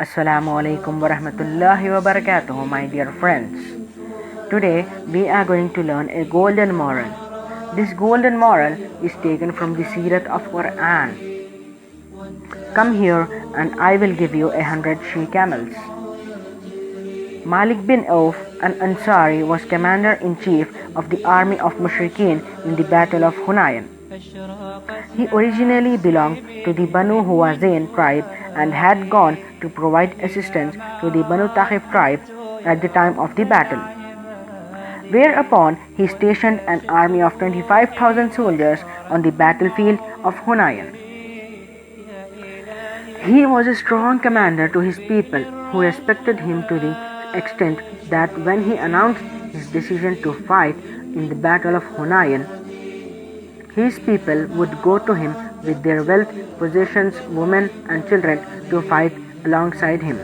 Assalamu alaikum wa rahmatullahi wa barakatuh, my dear friends. Today we are going to learn a golden moral. This golden moral is taken from the SEERAH of Quran. Come here and I will give you 100 she-camels. Malik bin Auf al-Ansari was commander-in-chief of the army of Mushrikeen in the Battle of Hunayn. He originally belonged to the Banu Huwazin tribe and had gone to provide assistance to the Banu Taqif tribe at the time of the battle. Whereupon he stationed an army of 25,000 soldiers on the battlefield of Hunayn. He was a strong commander to his people, who respected him to the extent that when he announced his decision to fight in the Battle of Hunayn, his people would go to him with their wealth, possessions, women and children to fight alongside him.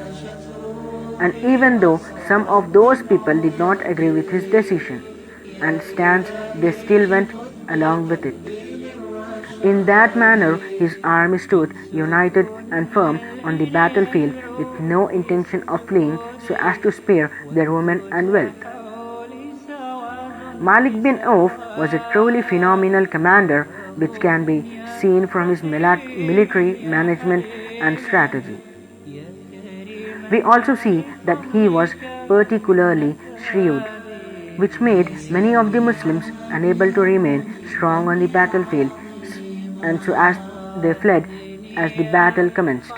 And even though some of those people did not agree with his decision and stance, they still went along with it. In that manner, his army stood united and firm on the battlefield with no intention of fleeing so as to spare their women and wealth. Malik bin Auf was a truly phenomenal commander, which can be seen from his military management and strategy. We also see that he was particularly shrewd, which made many of the Muslims unable to remain strong on the battlefield, and so as they fled as the battle commenced.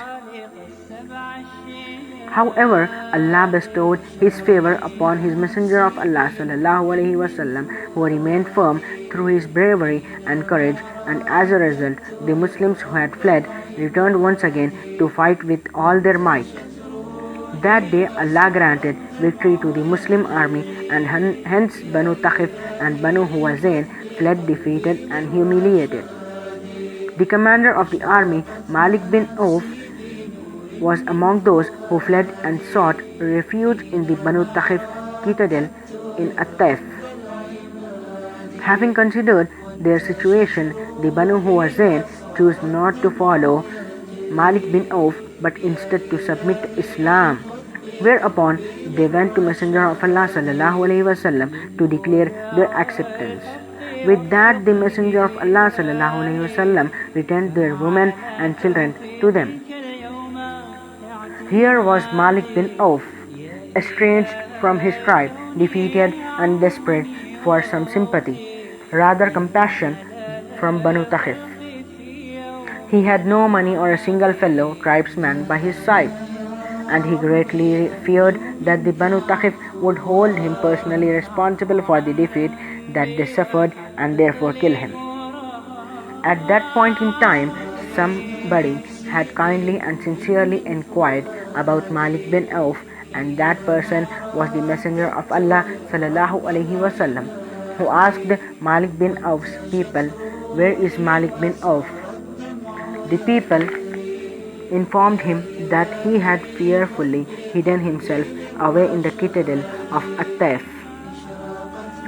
However, Allah bestowed His favor upon His Messenger of Allah ﷺ, who remained firm through his bravery and courage, and as a result, the Muslims who had fled returned once again to fight with all their might. That day, Allah granted victory to the Muslim army, and hence Banu Taqif and Banu Huwazin fled defeated and humiliated. The commander of the army, Malik bin Auf, was among those who fled and sought refuge in the Banu Taqif citadel in At-Taif. Having considered their situation, the Banu Huwazin chose not to follow Malik bin Auf but instead to submit to Islam, whereupon they went to Messenger of Allah ﷺ to declare their acceptance. With that, the Messenger of Allah ﷺ returned their women and children to them. Here was Malik bin Auf, estranged from his tribe, defeated and desperate for some sympathy, rather compassion from Banu Taqif. He had no money or a single fellow tribesman by his side, and he greatly feared that the Banu Taqif would hold him personally responsible for the defeat that they suffered and therefore kill him. At that point in time, somebody had kindly and sincerely inquired about Malik bin Auf, and that person was the Messenger of Allah ﷺ, who asked Malik bin Auf's people, "Where is Malik bin Auf?" The people informed him that he had fearfully hidden himself away in the citadel of At-Taif.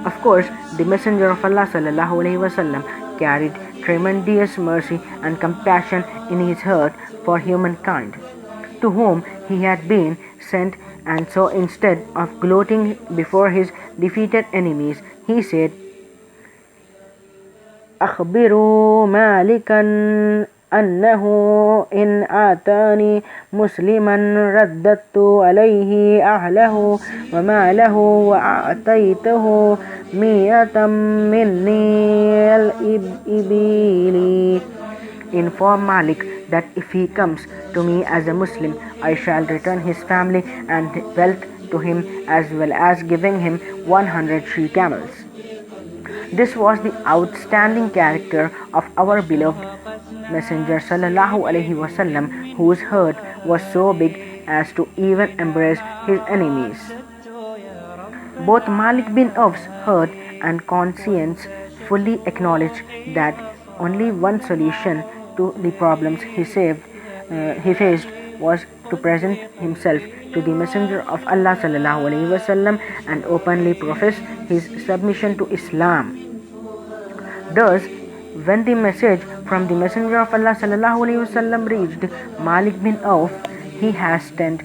Of course, the Messenger of Allah ﷺ carried tremendous mercy and compassion in his heart for humankind, to whom he had been sent, and so instead of gloating before his defeated enemies, he said, "أخبروا مالكا أنه إن آتاني مسلما رددت عليه أهله وماله وأعطيته 100 مني الإبل." Inform Malik that if he comes to me as a Muslim, I shall return his family and wealth to him, as well as giving him 100 she-camels. This was the outstanding character of our beloved Messenger ﷺ, whose heart was so big as to even embrace his enemies. Both Malik bin Auf's heart and conscience fully acknowledged that only one solution to the problems he faced was to present himself to the Messenger of Allah ﷺ and openly profess his submission to Islam. Thus, when the message from the Messenger of Allah ﷺ reached Malik bin Auf, he hastened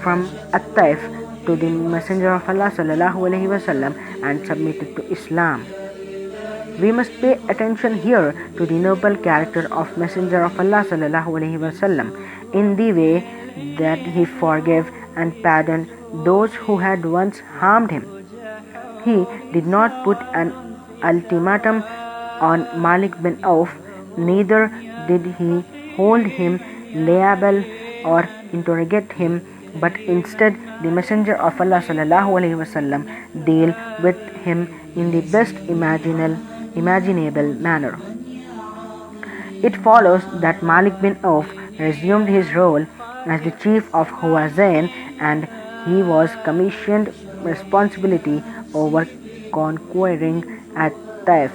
from At-Taif to the Messenger of Allah sallallahu alaihi wasallam and submitted to Islam. We must pay attention here to the noble character of Messenger of Allah sallallahu alaihi wasallam in the way that he forgave and pardoned those who had once harmed him. He did not put an ultimatum on Malik bin Auf, neither did he hold him liable or interrogate him, but instead the Messenger of Allah sallallahu alaihi wasallam dealt with him in the best imaginable manner. It follows that Malik bin Auf resumed his role as the chief of Hawazin, and he was commissioned responsibility over conquering at Taif.